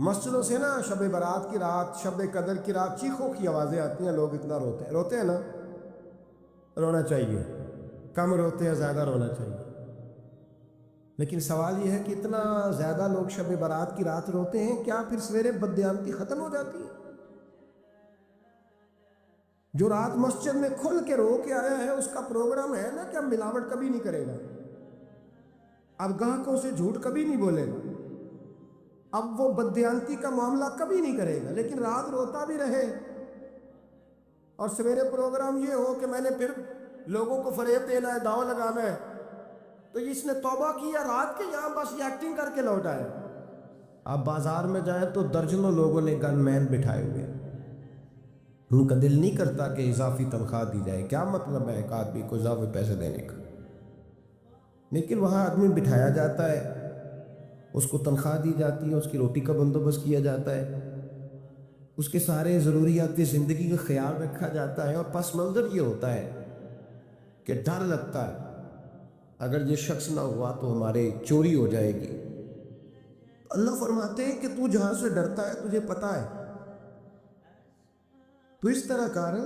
مسجدوں سے نا شب برات کی رات، شب قدر کی رات چیخوں کی آوازیں آتی ہیں، لوگ اتنا روتے ہیں نا. رونا چاہیے، کم روتے ہیں، زیادہ رونا چاہیے. لیکن سوال یہ ہے کہ اتنا زیادہ لوگ شب برات کی رات روتے ہیں، کیا پھر سویرے بددیانتی ختم ہو جاتی ہے؟ جو رات مسجد میں کھل کے رو کے آیا ہے اس کا پروگرام ہے نا کہ اب ملاوٹ کبھی نہیں کرے گا، اب گاہکوں سے جھوٹ کبھی نہیں بولے گا، اب وہ بددیانتی کا معاملہ کبھی نہیں کرے گا. لیکن رات روتا بھی رہے اور سویرے پروگرام یہ ہو کہ میں نے پھر لوگوں کو فریب دینا ہے، داؤ لگانا ہے، تو اس نے توبہ کیا رات کے یہاں بس یہ ایکٹنگ کر کے لوٹا ہے. آپ بازار میں جائیں تو درجنوں لوگوں نے گن مین بٹھائے ہوئے ہیں. ان کا دل نہیں کرتا کہ اضافی تنخواہ دی جائے. کیا مطلب ہے ایک آدمی کو اضافی پیسے دینے کا؟ لیکن وہاں آدمی بٹھایا جاتا ہے، اس کو تنخواہ دی جاتی ہے، اس کی روٹی کا بندوبست کیا جاتا ہے، اس کے سارے ضروریات زندگی کا خیال رکھا جاتا ہے، اور پس منظر یہ ہوتا ہے کہ ڈر لگتا ہے اگر یہ شخص نہ ہوا تو ہمارے چوری ہو جائے گی. اللہ فرماتے ہیں کہ تو جہاں سے ڈرتا ہے تجھے پتا ہے، تو اس طرح کر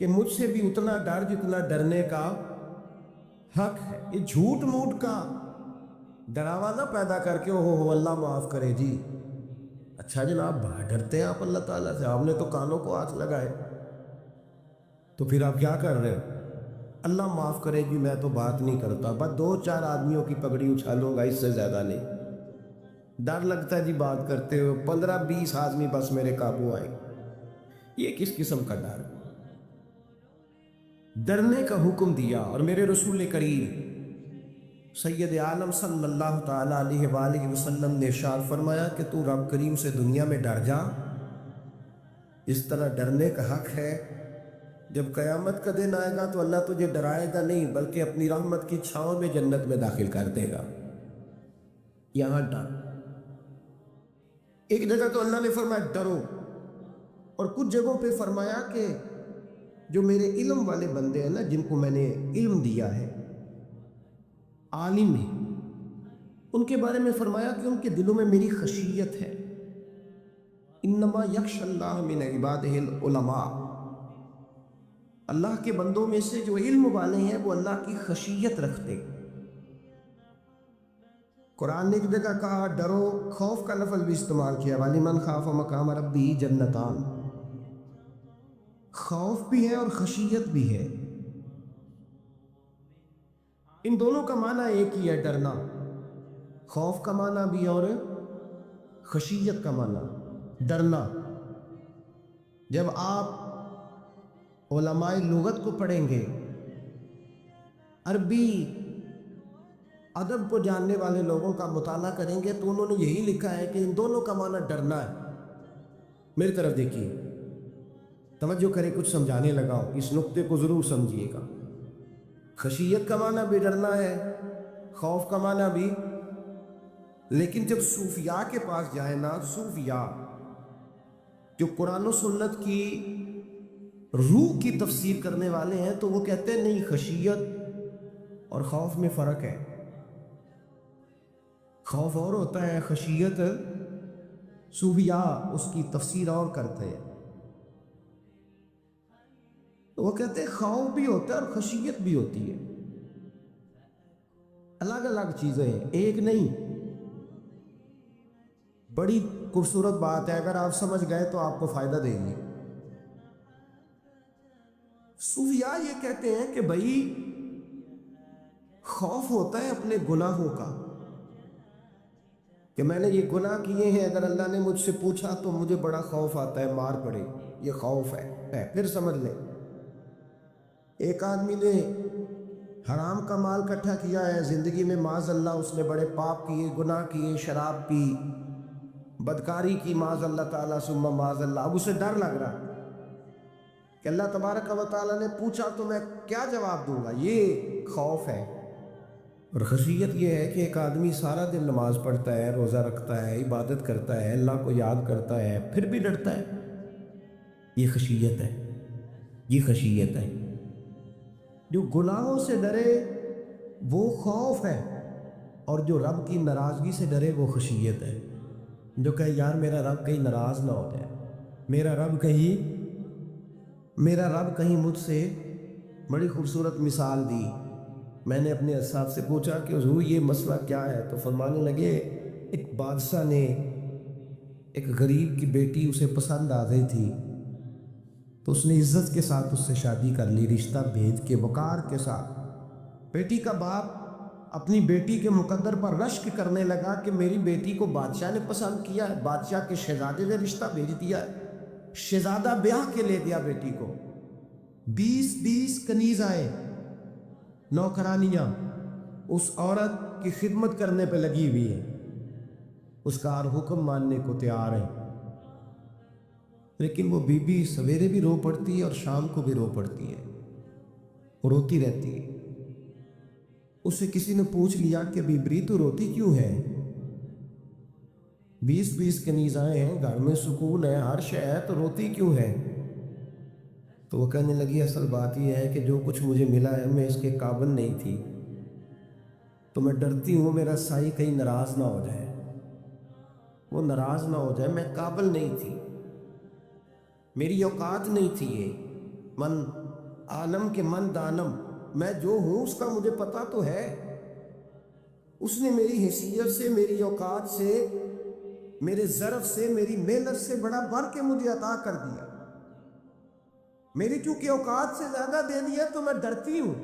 کہ مجھ سے بھی اتنا ڈر جتنا ڈرنے کا حق ہے. یہ جھوٹ موٹ کا ڈراوا نہ پیدا کر کے ہو اللہ معاف کرے جی. اچھا جناب ڈرتے ہیں آپ اللہ تعالیٰ سے، آپ نے تو کانوں کو ہاتھ لگائے، تو پھر آپ کیا کر رہے ہو؟ اللہ معاف کرے جی میں تو بات نہیں کرتا، بس 2-4 آدمیوں کی پگڑی اچھالوں گا، اس سے زیادہ نہیں. ڈر لگتا ہے جی بات کرتے ہو، 15-20 آدمی بس میرے قابو آئیں. یہ کس قسم کا ڈر؟ ڈرنے کا حکم دیا. اور میرے رسول کریم سید عالم صلی اللہ تعالیٰ علیہ وآلہ وسلم نے ارشاد فرمایا کہ تو رب کریم سے دنیا میں ڈر جا. اس طرح ڈرنے کا حق ہے. جب قیامت کا دن آئے گا تو اللہ تجھے ڈرائے گا نہیں بلکہ اپنی رحمت کی چھاؤں میں جنت میں داخل کر دے گا. یہاں ڈر. ایک جگہ تو اللہ نے فرمایا ڈرو، اور کچھ جگہوں پہ فرمایا کہ جو میرے علم والے بندے ہیں نا، جن کو میں نے علم دیا ہے، عالم ہیں، ان کے بارے میں فرمایا کہ ان کے دلوں میں میری خشیت ہے. انما یخشی اللہ من عبادہ العلماء. اللہ کے بندوں میں سے جو علم والے ہیں وہ اللہ کی خشیت رکھتے. قرآن نے ایک جگہ کہا ڈرو، خوف کا لفظ بھی استعمال کیا، وَلِمَنْ خَافَ مَقَامَ رَبِّهِ جَنَّتَانِ. خوف بھی ہے اور خشیت بھی ہے. ان دونوں کا معنی ایک ہی ہے، ڈرنا. خوف کا معنی بھی اور خشیت کا معنی ڈرنا. جب آپ علماء لغت کو پڑھیں گے، عربی ادب کو جاننے والے لوگوں کا مطالعہ کریں گے، تو انہوں نے یہی لکھا ہے کہ ان دونوں کا معنی ڈرنا ہے. میری طرف دیکھیے، توجہ کریں، کچھ سمجھانے لگا ہوں، اس نقطے کو ضرور سمجھیے گا. خشیت کا معنی بھی ڈرنا ہے، خوف کا معنی بھی. لیکن جب صوفیاء کے پاس جائیں نا، صوفیاء جو قرآن و سنت کی روح کی تفسیر کرنے والے ہیں، تو وہ کہتے ہیں نہیں، خشیت اور خوف میں فرق ہے. خوف اور ہوتا ہے، خشیت صوفیاء اس کی تفسیر اور کرتے ہیں. تو وہ کہتے ہیں خوف بھی ہوتا ہے اور خشیت بھی ہوتی ہے، الگ الگ چیزیں ہیں، ایک نہیں. بڑی خوبصورت بات ہے، اگر آپ سمجھ گئے تو آپ کو فائدہ دے گی. صوفیاء یہ کہتے ہیں کہ بھائی خوف ہوتا ہے اپنے گناہوں کا، کہ میں نے یہ گناہ کیے ہیں، اگر اللہ نے مجھ سے پوچھا تو مجھے بڑا خوف آتا ہے مار پڑے، یہ خوف ہے. پھر سمجھ لیں، ایک آدمی نے حرام کا مال اکٹھا کیا ہے زندگی میں، معاذ اللہ اس نے بڑے پاپ کیے، گناہ کیے، شراب پی، بدکاری کی، معاذ اللہ تعالیٰ ثم معاذ اللہ. اب اسے ڈر لگ رہا کہ اللہ تبارک و تعالیٰ نے پوچھا تو میں کیا جواب دوں گا. یہ خوف ہے. اور خشیت یہ ہے کہ ایک آدمی سارا دن نماز پڑھتا ہے، روزہ رکھتا ہے، عبادت کرتا ہے، اللہ کو یاد کرتا ہے، پھر بھی ڈرتا ہے. یہ خشیت ہے، یہ خشیت ہے. جو گناہوں سے ڈرے وہ خوف ہے، اور جو رب کی ناراضگی سے ڈرے وہ خشیت ہے. جو کہے یار میرا رب کہیں ناراض نہ ہو جائے، میرا رب کہیں مجھ سے، بڑی خوبصورت مثال دی۔ میں نے اپنے اساتذہ سے پوچھا کہ حضور یہ مسئلہ کیا ہے؟ تو فرمانے لگے ایک بادشاہ نے ایک غریب کی بیٹی اسے پسند آ گئی تھی، تو اس نے عزت کے ساتھ اس سے شادی کر لی، رشتہ بھیج کے وقار کے ساتھ۔ بیٹی کا باپ اپنی بیٹی کے مقدر پر رشک کرنے لگا کہ میری بیٹی کو بادشاہ نے پسند کیا ہے، بادشاہ کے شہزادے نے رشتہ بھیج دیا ہے۔ شہزادہ بیاہ کے لے گیا بیٹی کو، 20 کنیز آئے، نوکرانیاں اس عورت کی خدمت کرنے پہ لگی ہوئی ہے، اس کا ہر حکم ماننے کو تیار ہے، لیکن وہ بی بی سویرے بھی رو پڑتی ہے اور شام کو بھی رو پڑتی ہے، روتی رہتی ہے۔ اسے کسی نے پوچھ لیا کہ بیبری تو روتی کیوں ہے؟ 20 کنیز آئے ہیں، گھر میں سکون ہے، ہر شے ہے، تو روتی کیوں ہے؟ تو وہ کہنے لگی اصل بات یہ ہے کہ جو کچھ مجھے ملا ہے میں اس کے قابل نہیں تھی، تو میں ڈرتی ہوں میرا سائی کہیں ناراض نہ ہو جائے، وہ ناراض نہ ہو جائے، میں قابل نہیں تھی، میری اوقات نہیں تھی، یہ من عالم کے من دانم، میں جو ہوں اس کا مجھے پتا تو ہے، اس نے میری حیثیت سے، میری اوقات سے، میرے ظرف سے، میری محنت سے بڑا بڑھ کے مجھے عطا کر دیا، میری چونکہ اوقات سے زیادہ دے دیا تو میں ڈرتی ہوں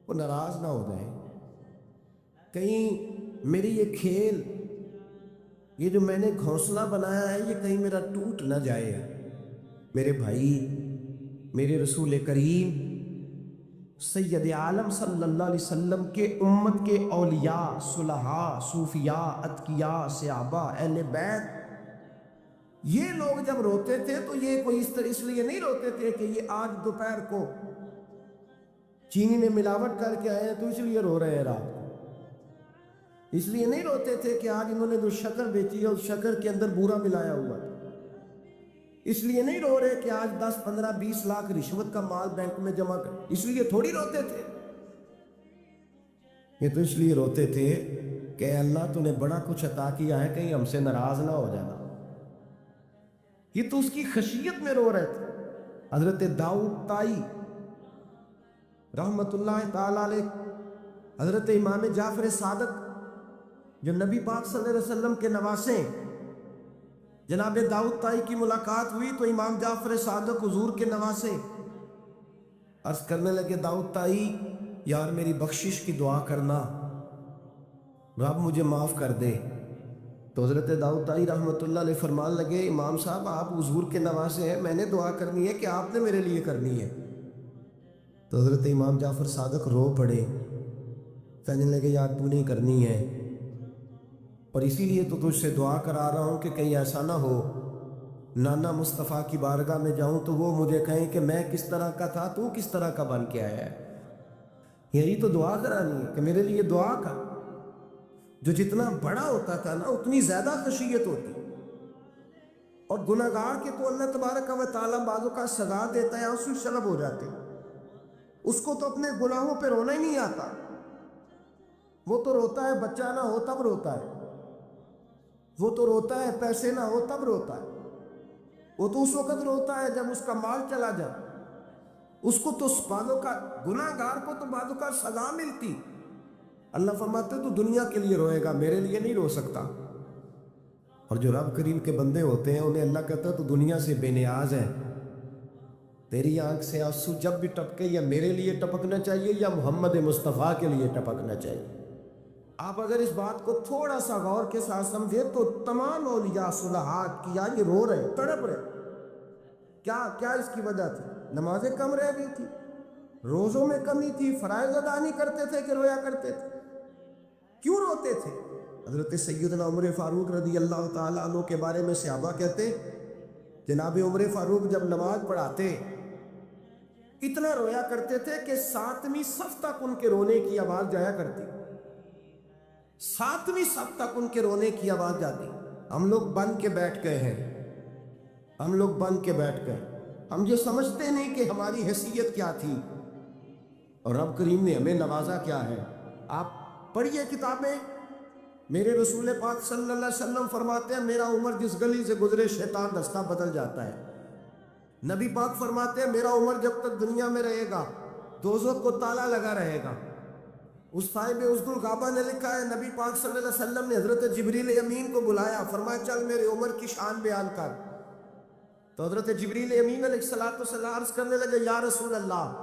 وہ ناراض نہ ہو جائے، کہیں میری یہ کھیل، یہ جو میں نے گھونسلہ بنایا ہے، یہ کہیں میرا ٹوٹ نہ جائے۔ میرے بھائی، میرے رسول کریم سید عالم صلی اللہ علیہ وسلم کے امت کے اولیاء، صلحاء، صوفیاء، اتقیاء، صحابہ، اہل بیت، یہ لوگ جب روتے تھے تو یہ کوئی اس لیے نہیں روتے تھے کہ یہ آج دوپہر کو چینی میں ملاوٹ کر کے آئے ہیں تو اس لیے رو رہے ہیں رات کو، اس لیے نہیں روتے تھے کہ آج انہوں نے جو شکر بیچی ہے اس شکر کے اندر بورا ملایا ہوا تھا، اس لیے نہیں رو رہے کہ آج 10 15 20 لاکھ رشوت کا مال بینک میں جمع کر، اس لیے تھوڑی روتے تھے، یہ تو اس لیے روتے تھے کہ اللہ تو نے بڑا کچھ عطا کیا ہے، کہیں ہم سے ناراض نہ ہو جانا، یہ تو اس کی خشیت میں رو رہے تھے۔ حضرت داؤد طائی رحمت اللہ تعالی علیہ، حضرت امام جعفر صادق جو نبی پاک صلی اللہ علیہ وسلم کے نواسے، جناب داؤد طائی کی ملاقات ہوئی تو امام جعفر صادق حضور کے نواسے عرض کرنے لگے داؤد طائی یار میری بخشش کی دعا کرنا، رب مجھے معاف کر دے۔ تو حضرت داؤد طائی رحمت اللہ علیہ فرمان لگے امام صاحب آپ حضور کے نواسے ہیں، میں نے دعا کرنی ہے کہ آپ نے میرے لیے کرنی ہے؟ تو حضرت امام جعفر صادق رو پڑے، کہنے لگے یار تو نہیں کرنی ہے، اور اسی لیے تو تجھ سے دعا کرا رہا ہوں کہ کہیں ایسا نہ ہو نانا مصطفیٰ کی بارگاہ میں جاؤں تو وہ مجھے کہیں کہ میں کس طرح کا تھا تو کس طرح کا بن کے آیا ہے، یہی تو دعا کرانی ہے کہ میرے لیے دعا کر۔ جو جتنا بڑا ہوتا تھا نا اتنی زیادہ خشیت ہوتی، اور گناہگار کے تو اللہ تبارک و تعالیٰ بعضوں کا سزا دیتا ہے، آنسو شرب ہو جاتے، اس کو تو اپنے گناہوں پہ رونا ہی نہیں آتا، وہ تو روتا ہے بچہ نہ ہو تب روتا ہے، وہ تو روتا ہے پیسے نہ ہو تب روتا ہے، وہ تو اس وقت روتا ہے جب اس کا مال چلا جائے، اس کو تو بعضوں کا گناہگار کو تو بعضوں کا سزا ملتی، اللہ فرماتے تو دنیا کے لیے روئے گا، میرے لیے نہیں رو سکتا۔ اور جو رب کریم کے بندے ہوتے ہیں انہیں اللہ کہتا ہے تو دنیا سے بے نیاز ہے، تیری آنکھ سے آنسو جب بھی ٹپکے یا میرے لیے ٹپکنا چاہیے یا محمد مصطفیٰ کے لیے ٹپکنا چاہیے۔ آپ اگر اس بات کو تھوڑا سا غور کے ساتھ سمجھے تو تمام اولیاء صلحات کیا یہ رو رہے، تڑپ رہے، کیا اس کی وجہ تھی؟ نمازیں کم رہ گئی تھی، روزوں میں کمی تھی، فرائض ادا نہیں کرتے تھے کہ رویا کرتے تھے؟ کیوں روتے تھے؟ حضرت سیدنا عمر فاروق رضی اللہ تعالیٰ عنہ کے بارے میں صحابہ کہتے جناب عمر فاروق جب نماز پڑھاتے اتنا رویا کرتے تھے کہ 7ویں صف تک ان کے رونے کی آواز جایا کرتی، 7ویں صف تک ان کے رونے کی آواز جاتی۔ ہم لوگ بن کے بیٹھ گئے ہیں، ہم لوگ بن کے بیٹھ گئے، ہم یہ سمجھتے نہیں کہ ہماری حیثیت کیا تھی اور رب کریم نے ہمیں نوازا کیا ہے۔ آپ پڑھیے کتابیں، میرے رسول پاک صلی اللہ علیہ وسلم فرماتے ہیں میرا عمر جس گلی سے گزرے شیطان رستہ بدل جاتا ہے۔ نبی پاک فرماتے ہیں میرا عمر جب تک دنیا میں رہے گا دوزخ کو تالا لگا رہے گا۔ اس صاحب عزد الغابہ نے لکھا ہے نبی پاک صلی اللہ علیہ وسلم نے حضرت جبریل امین کو بلایا، فرمایا چل میرے عمر کی شان بیان کر۔ تو حضرت جبریل امین علیہ السلام عرض کرنے لگے یا رسول اللہ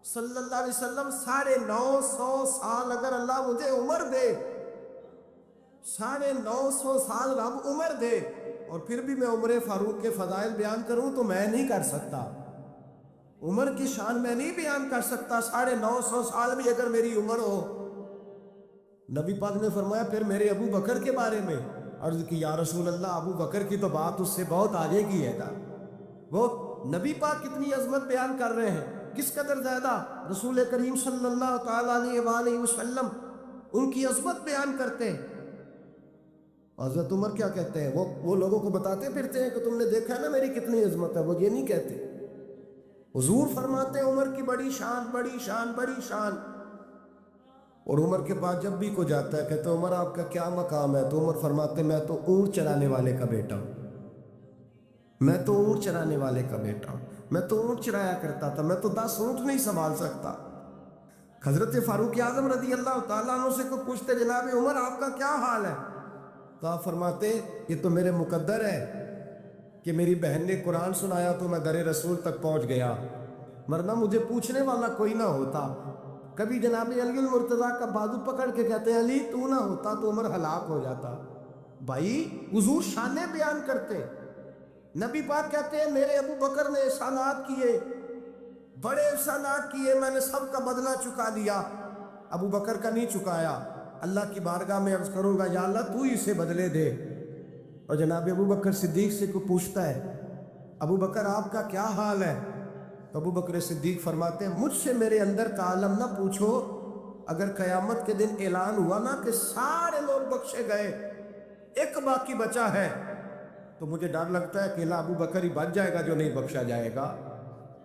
صلی اللہ علیہ وسلم 950 سال اگر اللہ مجھے عمر دے، 950 سال رب عمر دے اور پھر بھی میں عمر فاروق کے فضائل بیان کروں تو میں نہیں کر سکتا، عمر کی شان میں نہیں بیان کر سکتا، 950 سال بھی اگر میری عمر ہو۔ نبی پاک نے فرمایا پھر میرے ابو بکر کے بارے میں عرض کی یا رسول اللہ ابو بکر کی تو بات اس سے بہت آگے کی ہے نا، وہ نبی پاک کتنی عظمت بیان کر رہے ہیں، کس قدر زیادہ رسول کریم صلی اللہ تعالیٰ علیہ وآلہ وسلم ان کی عظمت بیان کرتے ہیں۔ حضرت عمر کیا کہتے ہیں، وہ لوگوں کو بتاتے پھرتے ہیں کہ تم نے دیکھا ہے نا میری کتنی عظمت ہے، وہ یہ نہیں کہتے۔ حضور فرماتے ہیں عمر کی بڑی شان بڑی شان بڑی شان، اور عمر کے پاس جب بھی کوئی جاتا ہے کہتے ہیں عمر آپ کا کیا مقام ہے، تو عمر فرماتے ہیں میں تو اونٹ چرانے والے کا بیٹا ہوں، میں تو اونٹ چرانے والے کا بیٹا ہوں، میں تو اونٹ چرایا کرتا تھا، میں تو 10 اونٹ نہیں سنبھال سکتا۔ حضرت فاروق اعظم رضی اللہ تعالیٰ عنہ سے کوئی پوچھتے جناب عمر آپ کا کیا حال ہے، تو آپ فرماتے یہ تو میرے مقدر ہے کہ میری بہن نے قرآن سنایا تو میں در رسول تک پہنچ گیا، ورنہ مجھے پوچھنے والا کوئی نہ ہوتا۔ کبھی جناب علی المرتضیٰ کا بازو پکڑ کے کہتے ہیں علی تو نہ ہوتا تو عمر ہلاک ہو جاتا۔ بھائی حضور شانیں بیان کرتے، نبی پاک کہتے ہیں میرے ابو بکر نے احسانات کیے، بڑے احسانات کیے، میں نے سب کا بدلہ چکا دیا، ابو بکر کا نہیں چکایا، اللہ کی بارگاہ میں عرض کروں گا یا اللہ تو ہی اسے بدلے دے۔ اور جناب ابو بکر صدیق سے کوئی پوچھتا ہے ابو بکر آپ کا کیا حال ہے، تو ابو بکر صدیق فرماتے ہیں مجھ سے میرے اندر کا عالم نہ پوچھو، اگر قیامت کے دن اعلان ہوا نا کہ سارے لوگ بخشے گئے ایک باقی بچا ہے تو مجھے ڈر لگتا ہے کہ ابو بکر ہی بچ جائے گا جو نہیں بخشا جائے گا،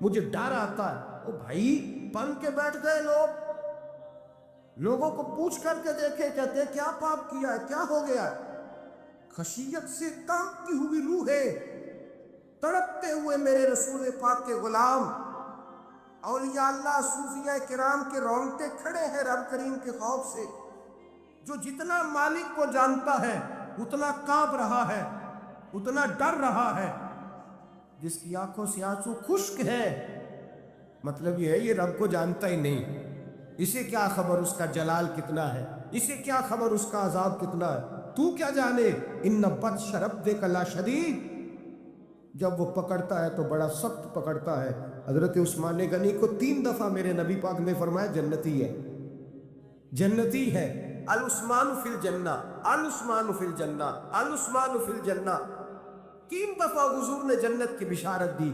مجھے ڈر آتا ہے۔ او بھائی بن کے بیٹھ گئے لوگوں کو پوچھ کر کے دیکھے، کہتے ہیں کیا پاپ کیا ہے، کیا ہو گیا ہے، خشیت سے کانپتی ہوئی روحیں، تڑپتے ہوئے میرے رسول پاک کے غلام، اولیاء اللہ صوفیاء کرام کے رونگٹے کھڑے ہیں رب کریم کے خوف سے، جو جتنا مالک کو جانتا ہے اتنا کانپ رہا ہے، اتنا ڈر رہا ہے، جس کی آنکھوں سے آنسو خشک ہے، مطلب یہ ہے یہ رب کو جانتا ہی نہیں، اسے کیا خبر اس کا جلال کتنا ہے، اسے کیا خبر اس کا عذاب کتنا ہے، تو کیا جانے، ان بطش ربک لشدید، جب وہ پکڑتا ہے تو بڑا سخت پکڑتا ہے۔ حضرت عثمان غنی کو 3 دفعہ میرے نبی پاک نے فرمایا جنتی ہے، جنتی ہے، العثمان فی الجنہ، العثمان فی الجنہ، العثمان فی الجنہ، 3 دفعہ حضور نے جنت کی بشارت دی۔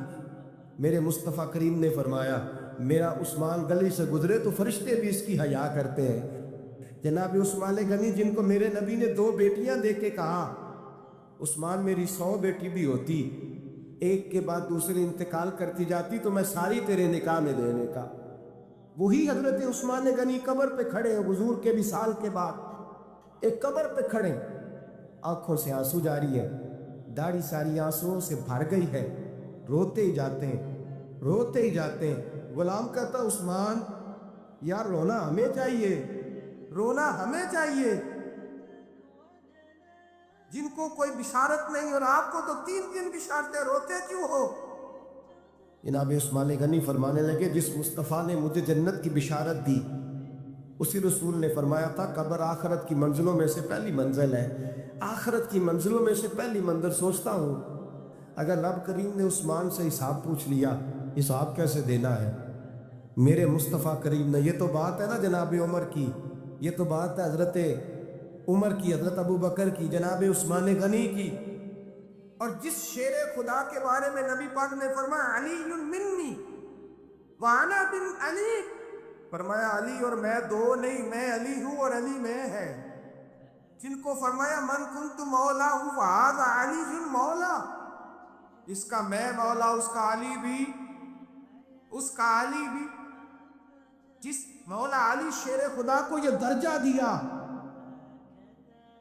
میرے مصطفیٰ کریم نے فرمایا میرا عثمان گلی سے گزرے تو فرشتے بھی اس کی حیا کرتے ہیں۔ جناب عثمان غنی جن کو میرے نبی نے 2 بیٹیاں دے کے کہا عثمان میری 100 بیٹی بھی ہوتی، ایک کے بعد دوسری انتقال کرتی جاتی تو میں ساری تیرے نکاح میں دینے کا، وہی حضرت عثمان غنی قبر پہ کھڑے ہیں حضور کے وصال کے بعد، ایک قبر پہ کھڑے، آنکھوں سے آنسو جاری ہے، داڑھی ساری آنسوؤں سے بھر گئی ہے، روتے ہی جاتے ہیں، روتے ہی جاتے ہیں۔ غلام کہتا عثمان یار رونا ہمیں چاہیے، رونا ہمیں چاہیے، جن کو کوئی بشارت نہیں اور آپ کو تو 3 بشارتیں، روتے کیوں ہو؟ جناب عثمان غنی فرمانے لگے جس مصطفیٰ نے مجھے جنت کی بشارت دی اسی رسول نے فرمایا تھا قبر آخرت کی منزلوں میں سے پہلی منزل ہے، آخرت کی منزلوں میں سے پہلی منزل۔ سوچتا ہوں اگر رب کریم نے عثمان سے حساب پوچھ لیا حساب کیسے دینا ہے، میرے مصطفیٰ کریم نے، یہ تو بات ہے نا جناب عمر کی، یہ تو بات ہے حضرت عمر کی، حضرت ابو بکر کی، جناب عثمان غنی کی۔ اور جس شیر خدا کے بارے میں نبی پاک نے فرمایا علی منی وانا بن علی، فرمایا علی اور میں 2 نہیں، میں علی ہوں اور علی میں ہے، جن کو فرمایا من کنت مولا ہوں وہذا علی مولا، جس کا میں مولا اس کا علی بھی، اس کا علی بھی، جس مولا علی شیر خدا کو یہ درجہ دیا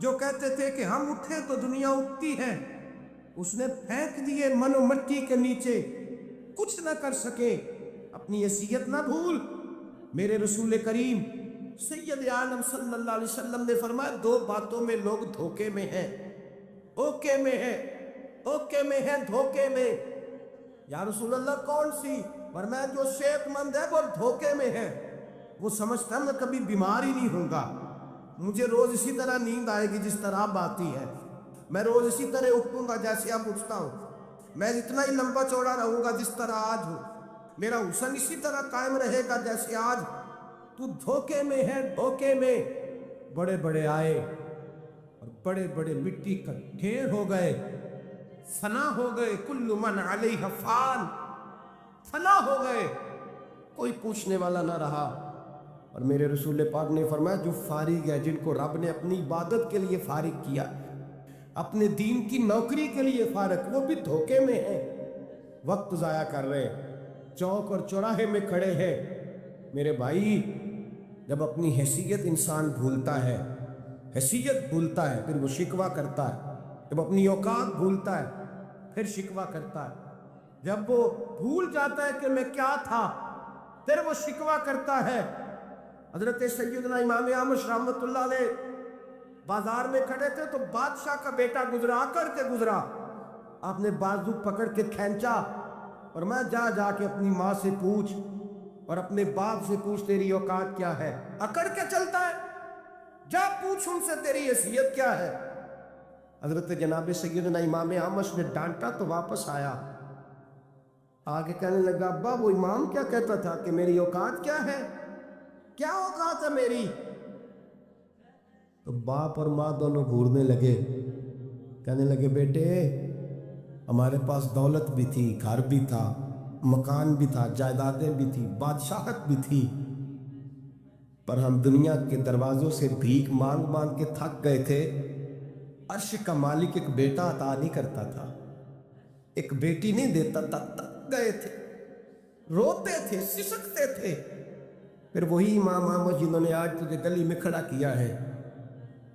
جو کہتے تھے کہ ہم اٹھیں تو دنیا اٹھتی ہے، اس نے پھینک دیے من و مٹی کے نیچے، کچھ نہ کر سکے۔ اپنی حیثیت نہ بھول۔ میرے رسول کریم سید عالم صلی اللہ علیہ وسلم نے فرمایا 2 باتوں میں لوگ دھوکے میں ہیں، اوکے میں ہے، اوکے میں ہے، دھوکے میں۔ یا رسول اللہ کون سی؟ فرمایا جو صحت مند ہے وہ دھوکے میں ہے، وہ سمجھتا ہے میں کبھی بیمار ہی نہیں ہوں گا، مجھے روز اسی طرح نیند آئے گی جس طرح اب آتی ہے، میں روز اسی طرح اٹھوں گا جیسے اب اٹھتا ہوں، میں اتنا ہی لمبا چوڑا رہوں گا جس طرح آج ہوں، میرا حسن اسی طرح قائم رہے گا جیسے آج۔ تو دھوکے میں ہے، دھوکے میں۔ بڑے بڑے آئے اور بڑے بڑے مٹی کا ڈھیر ہو گئے، فنا ہو گئے، کل من علیہ فان، فنا ہو گئے، کوئی پوچھنے والا نہ رہا۔ اور میرے رسول پاک نے فرمایا جو فارغ ہے، جن کو رب نے اپنی عبادت کے لیے فارغ کیا، اپنے دین کی نوکری کے لیے فارغ، وہ بھی دھوکے میں ہیں، وقت ضائع کر رہے، چوک اور چوراہے میں کھڑے ہیں۔ میرے بھائی، جب اپنی حیثیت انسان بھولتا ہے، حیثیت بھولتا ہے، پھر وہ شکوہ کرتا ہے۔ جب اپنی اوقات بھولتا ہے پھر شکوہ کرتا ہے۔ جب وہ بھول جاتا ہے کہ میں کیا تھا پھر وہ شکوہ کرتا ہے۔ حضرت سیدنا امام اعمش رحمۃ اللہ علیہ بازار میں کھڑے تھے تو بادشاہ کا بیٹا گزرا کر کے گزرا، آپ نے بازو پکڑ کے کھینچا اور میں جا کے اپنی ماں سے پوچھ اور اپنے باپ سے پوچھ تیری اوقات کیا ہے۔ اکڑ کے چلتا ہے، جا پوچھ ان سے تیری حیثیت کیا ہے۔ حضرت جناب سیدنا امام اعمش نے ڈانٹا تو واپس آیا، آگے کہنے لگا ابا وہ امام کیا کہتا تھا کہ میری اوقات کیا ہے، کیا اوقات ہے میری؟ تو باپ اور ماں دونوں گھورنے لگے، کہنے لگے بیٹے ہمارے پاس دولت بھی تھی، گھر بھی تھا، مکان بھی تھا، جائیدادیں بھی تھی، بادشاہت بھی تھی، پر ہم دنیا کے دروازوں سے بھیک مانگ مانگ کے تھک گئے تھے۔ عرش کا مالک ایک بیٹا عطا نہیں کرتا تھا، ایک بیٹی نہیں دیتا تھا، تھک گئے تھے، روتے تھے، سسکتے تھے۔ پھر وہی امام احمد جنہوں نے آج تجھے گلی میں کھڑا کیا ہے،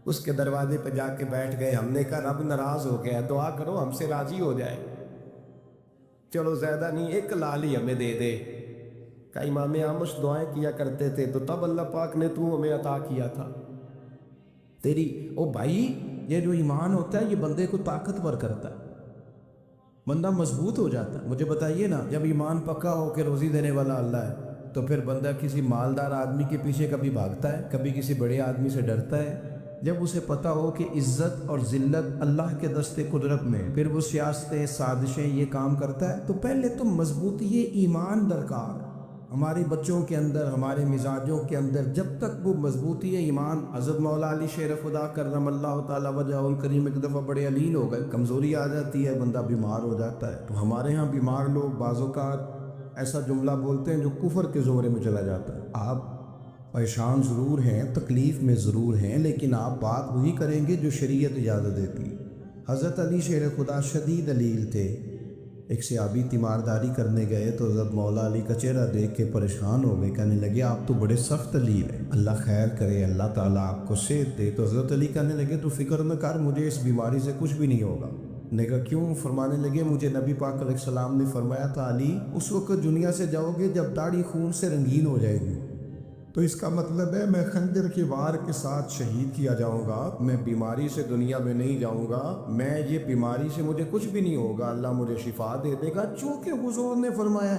اس کے دروازے پہ جا کے بیٹھ گئے۔ ہم نے کہا رب ناراض ہو گیا، دعا کرو ہم سے راضی ہو جائے، چلو زیادہ نہیں، ایک لال ہی ہمیں دے دے۔ کہ امام احمد دعائیں کیا کرتے تھے تو تب اللہ پاک نے تو ہمیں عطا کیا تھا تیری۔ او بھائی، یہ جو ایمان ہوتا ہے یہ بندے کو طاقتور کرتا ہے، بندہ مضبوط ہو جاتا ہے۔ مجھے بتائیے نا، جب ایمان پکا ہو کہ روزی دینے والا اللہ ہے تو پھر بندہ کسی مالدار آدمی کے پیچھے کبھی بھاگتا ہے، کبھی کسی بڑے آدمی سے ڈرتا ہے؟ جب اسے پتہ ہو کہ عزت اور ذلت اللہ کے دستے قدرت میں، پھر وہ سیاستیں، سازشیں یہ کام کرتا ہے۔ تو پہلے تو مضبوطی ایمان درکار ہمارے بچوں کے اندر، ہمارے مزاجوں کے اندر، جب تک وہ مضبوطی ایمان۔ حضرت مولا علی شیر خدا کرم اللہ تعالیٰ وجہہ الکریم ایک دفعہ بڑے علیل ہو گئے، کمزوری آ جاتی ہے، بندہ بیمار ہو جاتا ہے۔ تو ہمارے ہاں بیمار لوگ بعض اوقات ایسا جملہ بولتے ہیں جو کفر کے زورے میں چلا جاتا ہے۔ آپ پریشان ضرور ہیں، تکلیف میں ضرور ہیں، لیکن آپ بات وہی کریں گے جو شریعت اجازت دیتی ہے۔ حضرت علی شیر خدا شدید علیل تھے، ایک صحابی تیمارداری کرنے گئے تو حضرت مولا علی کا چہرہ دیکھ کے پریشان ہو گئے، کہنے لگے آپ تو بڑے سخت علیل ہیں، اللہ خیر کرے، اللہ تعالیٰ آپ کو صحت دے۔ تو حضرت علی کہنے لگے تو فکر نہ کر، مجھے اس بیماری سے کچھ بھی نہیں ہوگا۔ نے کہا کیوں؟ فرمانے لگے مجھے نبی پاک علیہ السلام نے فرمایا تھا علی اس وقت دنیا سے جاؤ گے جب داڑھی خون سے رنگین ہو جائے گی، تو اس کا مطلب ہے میں خنجر کے وار کے ساتھ شہید کیا جاؤں گا، میں بیماری سے دنیا میں نہیں جاؤں گا، میں یہ بیماری سے مجھے کچھ بھی نہیں ہوگا، اللہ مجھے شفا دے دے گا، چونکہ حضور نے فرمایا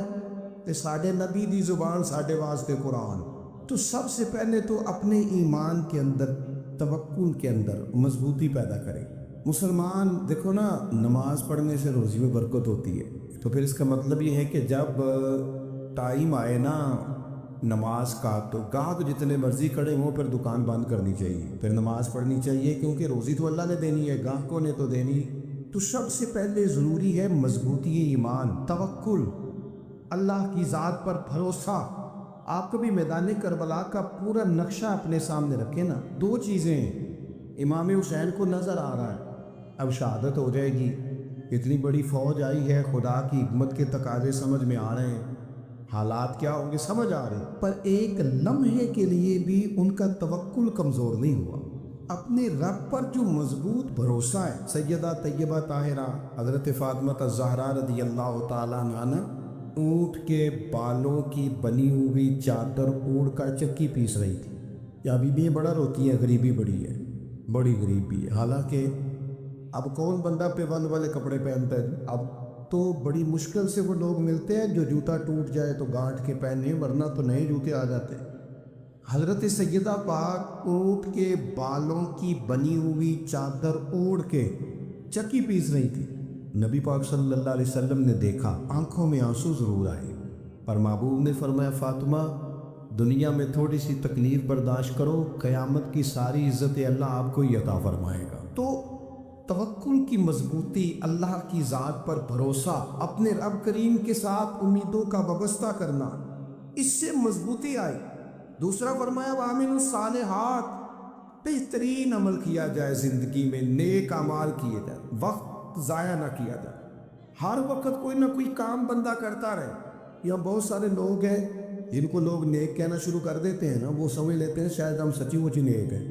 کہ ساڈے نبی دی زبان ساڈے واسطے قرآن۔ تو سب سے پہلے تو اپنے ایمان کے اندر، توکل کے اندر مضبوطی پیدا کریں۔ مسلمان دیکھو نا، نماز پڑھنے سے روزی میں برکت ہوتی ہے، تو پھر اس کا مطلب یہ ہے کہ جب ٹائم آئے نا نماز کا تو گاہک جتنے مرضی کھڑے ہوں پھر دکان بند کرنی چاہیے، پھر نماز پڑھنی چاہیے، کیونکہ روزی تو اللہ نے دینی ہے، گاہکوں نے تو دینی۔ تو سب سے پہلے ضروری ہے مضبوطی ایمان، توکل، اللہ کی ذات پر بھروسہ۔ آپ کبھی میدان کربلا کا پورا نقشہ اپنے سامنے رکھیں نا، دو چیزیں ہیں، امام حسین کو نظر آ رہا ہے اب شہادت ہو جائے گی، اتنی بڑی فوج آئی ہے، خدا کی حکمت کے تقاضے سمجھ میں آ رہے ہیں، حالات کیا ہوں گے سمجھ آ رہے ہیں، پر ایک لمحے کے لیے بھی ان کا توکل کمزور نہیں ہوا۔ اپنے رب پر جو مضبوط بھروسہ ہے. سیدہ طیبہ طاہرہ حضرت فاطمہ الزہرا رضی اللہ تعالیٰ عنہ اونٹ کے بالوں کی بنی ہوئی چادر اوڑھ کر چکی پیس رہی تھی. یا بیوی بڑا روتی ہیں، غریبی بڑی ہے، بڑی غریبی ہے. حالانکہ اب کون بندہ پیوند والے کپڑے پہنتا ہے؟ اب تو بڑی مشکل سے وہ لوگ ملتے ہیں جو جوتا ٹوٹ جائے تو گانٹھ کے پہنے، ورنہ تو نئے جوتے آ جاتے. حضرت سیدہ پاک اونٹ کے بالوں کی بنی ہوئی چادر اوڑھ کے چکی پیس رہی تھی. نبی پاک صلی اللہ علیہ وسلم نے دیکھا، آنکھوں میں آنسو ضرور آئے، پر محبوب نے فرمایا فاطمہ دنیا میں تھوڑی سی تکلیف برداشت کرو، قیامت کی ساری عزت اللہ آپ کو ہی عطا فرمائے گا. تو توکل کی مضبوطی، اللہ کی ذات پر بھروسہ، اپنے رب کریم کے ساتھ امیدوں کا وابستہ کرنا، اس سے مضبوطی آئی. دوسرا فرمایا وَعَمِلُوا الصَّالِحَاتِ، بہترین عمل کیا جائے زندگی میں، نیک اعمال کیے جائے، وقت ضائع نہ کیا جائے. ہر وقت کوئی نہ کوئی کام بندہ کرتا رہے. یہاں بہت سارے لوگ ہیں جن کو لوگ نیک کہنا شروع کر دیتے ہیں نا، وہ سمجھ لیتے ہیں شاید ہم سچی مچی نیک ہیں.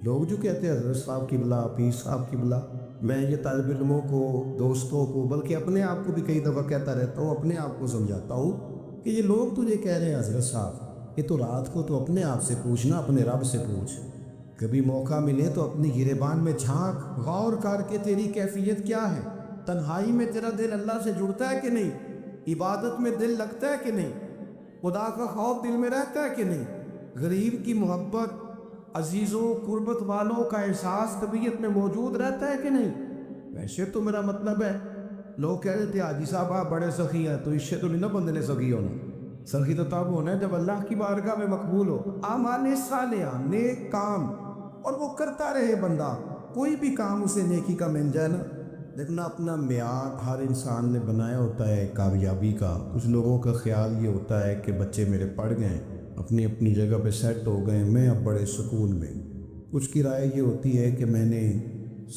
لوگ جو کہتے ہیں حضرت صاحب قبلہ، پیر صاحب قبلہ، میں یہ طالب علموں کو، دوستوں کو، بلکہ اپنے آپ کو بھی کئی دفعہ کہتا رہتا ہوں، اپنے آپ کو سمجھاتا ہوں کہ یہ لوگ تجھے کہہ رہے ہیں حضرت صاحب، یہ تو رات کو تو اپنے آپ سے پوچھنا، اپنے رب سے پوچھ. کبھی موقع ملے تو اپنی گریبان میں جھانک، غور کر کے تیری کیفیت کیا ہے. تنہائی میں تیرا دل اللہ سے جڑتا ہے کہ نہیں؟ عبادت میں دل لگتا ہے کہ نہیں؟ خدا کا خوف دل میں رہتا ہے کہ نہیں؟ غریب کی محبت، عزیزوں قربت والوں کا احساس طبیعت میں موجود رہتا ہے کہ نہیں؟ ویسے تو میرا مطلب ہے، لوگ کہہ رہے تھے حاجی صاحب آپ بڑے سخی ہیں، تو اس سے تو نہیں نا بندے نے سخی ہونا. سخی تو تب ہونا ہے جب اللہ کی بارگاہ میں مقبول ہو. اعمال صالحہ، نیک کام، اور وہ کرتا رہے بندہ. کوئی بھی کام اسے نیکی کا مل جائے نا. دیکھنا اپنا معیار ہر انسان نے بنایا ہوتا ہے کامیابی کا. کچھ لوگوں کا خیال یہ ہوتا ہے کہ بچے میرے پڑھ گئے، اپنی اپنی جگہ پہ سیٹ ہو گئے، میں اب بڑے سکون میں. کچھ کی رائے یہ ہوتی ہے کہ میں نے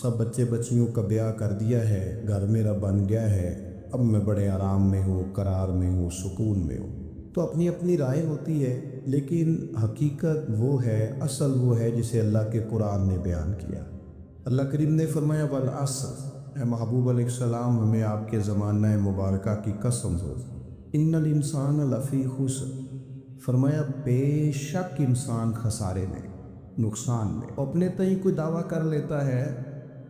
سب بچے بچیوں کا بیاہ کر دیا ہے، گھر میرا بن گیا ہے، اب میں بڑے آرام میں ہوں، قرار میں ہوں، سکون میں ہوں. تو اپنی اپنی رائے ہوتی ہے، لیکن حقیقت وہ ہے، اصل وہ ہے جسے اللہ کے قرآن نے بیان کیا. اللہ کریم نے فرمایا والعصر، اے محبوب علیہ السلام ہمیں آپ کے زمانہ مبارکہ کی قسم ہو، ان الانسان لفی خسر، فرمایا بے شک انسان خسارے میں، نقصان میں. اپنے تئیں کوئی دعویٰ کر لیتا ہے،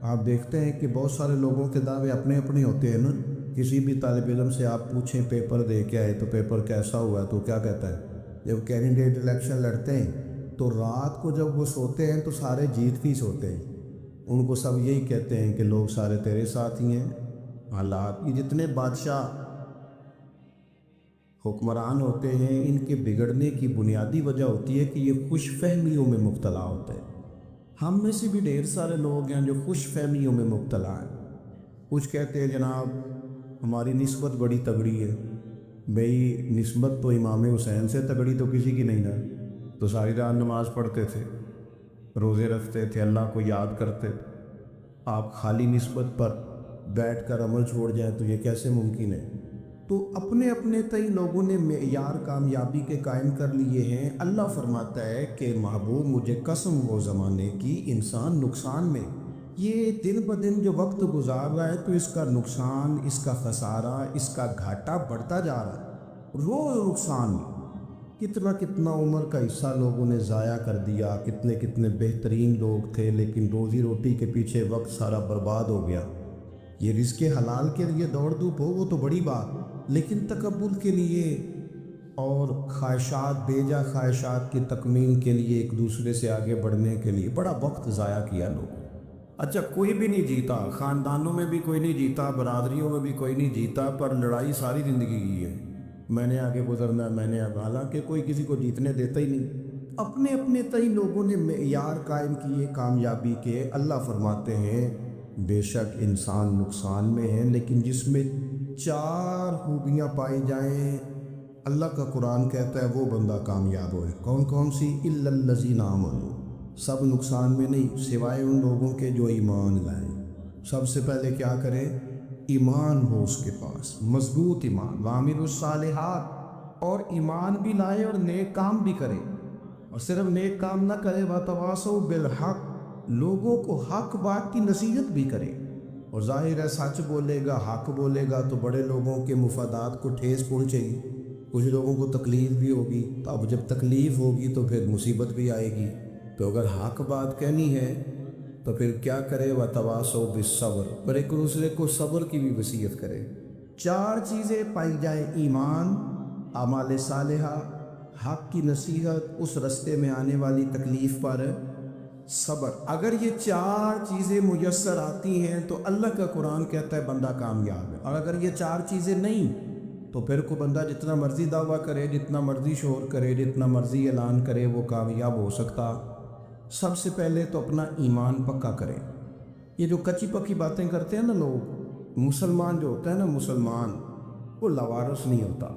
آپ دیکھتے ہیں کہ بہت سارے لوگوں کے دعوے اپنے اپنے ہوتے ہیں نا. کسی بھی طالب علم سے آپ پوچھیں پیپر دے کے آئے تو پیپر کیسا ہوا ہے تو کیا کہتا ہے؟ جب کینڈیڈیٹ الیکشن لڑتے ہیں تو رات کو جب وہ سوتے ہیں تو سارے جیت کے سوتے ہیں. ان کو سب یہی کہتے ہیں کہ لوگ سارے تیرے ساتھ ہی ہیں. حالات یہ جتنے بادشاہ حکمران ہوتے ہیں، ان کے بگڑنے کی بنیادی وجہ ہوتی ہے کہ یہ خوش فہمیوں میں مبتلا ہوتے ہیں. ہم میں سے بھی ڈھیر سارے لوگ ہیں جو خوش فہمیوں میں مبتلا ہیں. کچھ کہتے ہیں جناب ہماری نسبت بڑی تگڑی ہے. بھئی نسبت تو امام حسین سے تگڑی تو کسی کی نہیں نا. تو ساری رات نماز پڑھتے تھے، روزے رکھتے تھے، اللہ کو یاد کرتے تھے. آپ خالی نسبت پر بیٹھ کر عمل چھوڑ جائیں تو یہ کیسے ممکن ہے؟ تو اپنے اپنے تئی لوگوں نے معیار کامیابی کے قائم کر لیے ہیں. اللہ فرماتا ہے کہ محبوب مجھے قسم وہ زمانے کی، انسان نقصان میں. یہ دن بدن جو وقت گزار رہا ہے تو اس کا نقصان، اس کا خسارہ، اس کا گھاٹا بڑھتا جا رہا ہے. روز نقصان. کتنا کتنا عمر کا حصہ لوگوں نے ضائع کر دیا. کتنے کتنے بہترین لوگ تھے لیکن روزی روٹی کے پیچھے وقت سارا برباد ہو گیا. یہ رزق حلال کے لیے دوڑ دھوپ ہو وہ تو بڑی بات، لیکن تکبر کے لیے اور خواہشات، بیجا خواہشات کی تکمیل کے لیے، ایک دوسرے سے آگے بڑھنے کے لیے بڑا وقت ضائع کیا لوگ. اچھا کوئی بھی نہیں جیتا، خاندانوں میں بھی کوئی نہیں جیتا، برادریوں میں بھی کوئی نہیں جیتا، پر لڑائی ساری زندگی کی ہے. میں نے آگے گزرنا، میں نے اب، حالانکہ کوئی کسی کو جیتنے دیتا ہی نہیں. اپنے اپنے تئی لوگوں نے معیار قائم کیے کامیابی کے. اللہ فرماتے ہیں بے شک انسان نقصان میں ہے، لیکن جس میں 4 خوبیاں پائی جائیں، اللہ کا قرآن کہتا ہے وہ بندہ کامیاب ہوئے. کون کون سی؟ الا الذین آمنوا، سب نقصان میں نہیں سوائے ان لوگوں کے جو ایمان لائیں. سب سے پہلے کیا کرے؟ ایمان ہو اس کے پاس، مضبوط ایمان. وعملوا الصالحات، اور ایمان بھی لائے اور نیک کام بھی کرے. اور صرف نیک کام نہ کرے، وتواصوا بالحق، لوگوں کو حق بات کی نصیحت بھی کرے، اور ظاہر ہے سچ بولے گا، حق بولے گا تو بڑے لوگوں کے مفادات کو ٹھیس پہنچے گی، کچھ لوگوں کو تکلیف بھی ہوگی، تو اب جب تکلیف ہوگی تو پھر مصیبت بھی آئے گی۔ تو اگر حق بات کہنی ہے تو پھر کیا کرے؟ وَتَوَاصَوْا بِالصَّبْرِ، پر ایک دوسرے کو صبر کی بھی وصیت کرے۔ 4 چیزیں پائی جائیں: ایمان، اعمال صالحہ، حق کی نصیحت، اس رستے میں آنے والی تکلیف پر صبر۔ اگر یہ 4 چیزیں میسر آتی ہیں تو اللہ کا قرآن کہتا ہے بندہ کامیاب ہے، اور اگر یہ 4 چیزیں نہیں تو پھر کوئی بندہ جتنا مرضی دعویٰ کرے، جتنا مرضی شور کرے، جتنا مرضی اعلان کرے، وہ کامیاب ہو سکتا۔ سب سے پہلے تو اپنا ایمان پکا کرے۔ یہ جو کچی پکی باتیں کرتے ہیں نا لوگ، مسلمان جو ہوتا ہے نا، مسلمان وہ لاوارث نہیں ہوتا،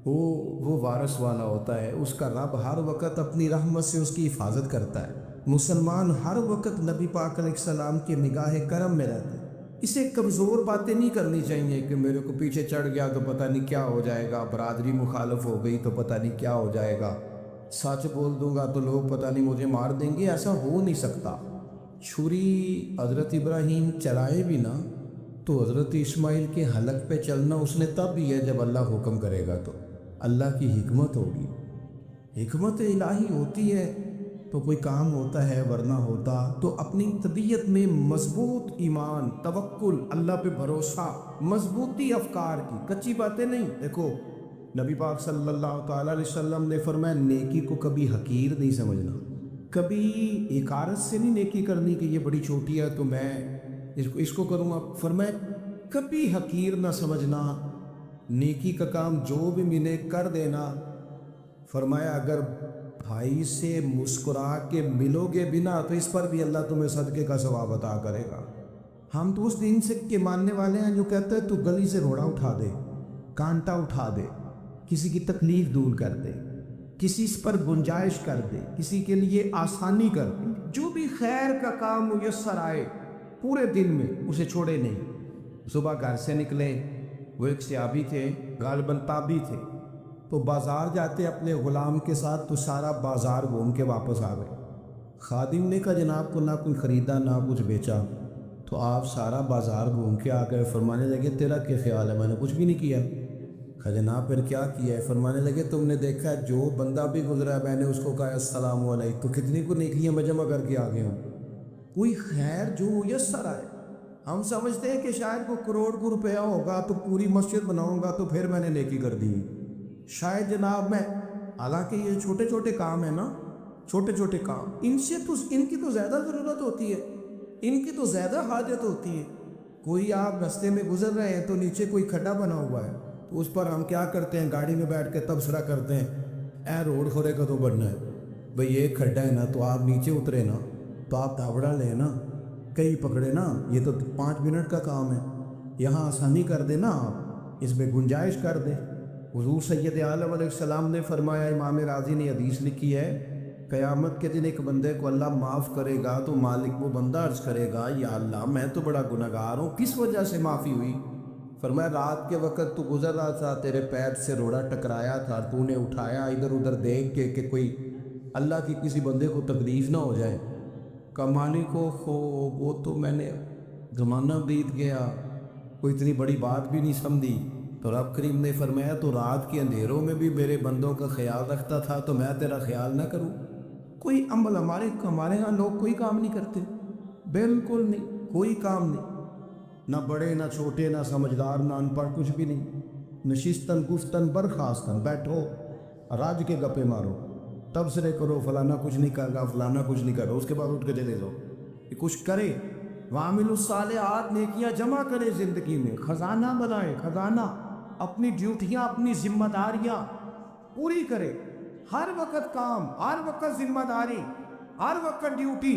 وہ وارث والا ہوتا ہے۔ اس کا رب ہر وقت اپنی رحمت سے اس کی حفاظت کرتا ہے۔ مسلمان ہر وقت نبی پاک علیہ السلام کے نگاہ کرم میں رہتا ہے۔ اسے کمزور باتیں نہیں کرنی چاہیے کہ میرے کو پیچھے چڑھ گیا تو پتہ نہیں کیا ہو جائے گا، برادری مخالف ہو گئی تو پتہ نہیں کیا ہو جائے گا، سچ بول دوں گا تو لوگ پتہ نہیں مجھے مار دیں گے۔ ایسا ہو نہیں سکتا۔ چھری حضرت ابراہیم چلائے بھی نا تو حضرت اسماعیل کے حلق پہ چلنا اس نے تب بھی ہے جب اللہ حکم کرے گا، تو اللہ کی حکمت ہوگی۔ حکمت الہی ہوتی ہے تو کوئی کام ہوتا ہے، ورنہ ہوتا تو اپنی طبیعت میں مضبوط ایمان، توکل، اللہ پہ بھروسہ، مضبوطی افکار کی، کچی باتیں نہیں۔ دیکھو نبی پاک صلی اللہ تعالیٰ علیہ وسلم نے فرمایا نیکی کو کبھی حقیر نہیں سمجھنا، کبھی حقارت سے نہیں نیکی کرنی کہ یہ بڑی چھوٹی ہے تو میں اس کو کروں گا۔ فرمایا کبھی حقیر نہ سمجھنا، نیکی کا کام جو بھی ملے کر دینا۔ فرمایا اگر بھائی سے مسکرا کے ملو گے بنا تو اس پر بھی اللہ تمہیں صدقے کا ثواب عطا کرے گا۔ ہم تو اس دین سے کے ماننے والے ہیں جو کہتے ہیں تو گلی سے روڑا اٹھا دے، کانٹا اٹھا دے، کسی کی تکلیف دور کر دے، کسی اس پر گنجائش کر دے، کسی کے لیے آسانی کر دے، جو بھی خیر کا کام میسر آئے پورے دن میں اسے چھوڑے نہیں۔ صبح گھر سے نکلے، وہ ایک صحابی تھے، غالباً تابعی تھے، تو بازار جاتے اپنے غلام کے ساتھ تو سارا بازار گھوم کے واپس آ گئے۔ خادم نے کہا جناب کو نہ کوئی خریدا نہ کچھ بیچا، تو آپ سارا بازار گھوم کے آ گئے۔ فرمانے لگے تیرا کیا خیال ہے؟ میں نے کچھ بھی نہیں کیا۔ کہا جناب پھر کیا کیا ہے؟ فرمانے لگے تم نے دیکھا ہے جو بندہ بھی گزرا ہے میں نے اس کو کہا السلام علیکم، تو کتنی کو نیکیاں میں جمع کر کے آ گیا ہوں۔ کوئی خیر جو میسر آئے، ہم سمجھتے ہیں کہ شاید کو کروڑ کو روپیہ ہوگا تو پوری مسجد بناؤں گا تو پھر میں نے نیکی کر دی، شاید جناب میں، حالانکہ یہ چھوٹے چھوٹے کام ہیں نا، چھوٹے چھوٹے کام، ان کی تو زیادہ ضرورت ہوتی ہے، ان کی تو زیادہ حاجت ہوتی ہے۔ کوئی آپ رستے میں گزر رہے ہیں تو نیچے کوئی کھڈا بنا ہوا ہے تو اس پر ہم کیا کرتے ہیں؟ گاڑی میں بیٹھ کے تبصرہ کرتے ہیں اے روڈ کھورے کدوں بڑھنا ہے بھئی، یہ کھڈا ہے نا تو آپ نیچے اترے نا، تو آپ دھاوڑا لیں نا، کئی پکڑے نا، یہ تو 5 منٹ کا کام ہے، یہاں آسانی کر دے نا، آپ اس میں گنجائش کر دیں۔ حضور سید عالم علیہ السلام نے فرمایا، امام راضی نے حدیث لکھی ہے، قیامت کے دن ایک بندے کو اللہ معاف کرے گا تو مالک وہ بندہ عرض کرے گا یا اللہ میں تو بڑا گنہگار ہوں، کس وجہ سے معافی ہوئی؟ فرمایا رات کے وقت تو گزر رہا تھا، تیرے پیر سے روڑا ٹکرایا تھا، تو نے اٹھایا ادھر ادھر دیکھ کے کہ کوئی اللہ کی کسی بندے کو تکلیف نہ ہو جائے۔ کمالی کو وہ تو میں نے زمانہ بیت گیا، کوئی اتنی بڑی بات بھی نہیں سمجھی، تو رب کریم نے فرمایا تو رات کے اندھیروں میں بھی میرے بندوں کا خیال رکھتا تھا تو میں تیرا خیال نہ کروں؟ کوئی عمل ہمارے ہاں لوگ کوئی کام نہیں کرتے، بالکل نہیں، کوئی کام نہیں، نہ بڑے نہ چھوٹے نہ سمجھدار نہ ان پڑھ، کچھ بھی نہیں، نشستن گفتن برخاستن، بیٹھو راج کے گپے مارو، تبصرے کرو، فلانا کچھ نہیں کر رہا، فلانا کچھ نہیں کر رہا، اس کے بعد اٹھ کے چلے جاؤ، کہ کچھ کرے، وعامل الصالحات، نیکیاں جمع کرے زندگی میں، خزانہ بنائے، خزانہ، اپنی ڈیوٹیاں اپنی ذمہ داریاں پوری کرے، ہر وقت کام، ہر وقت ذمہ داری، ہر وقت ڈیوٹی،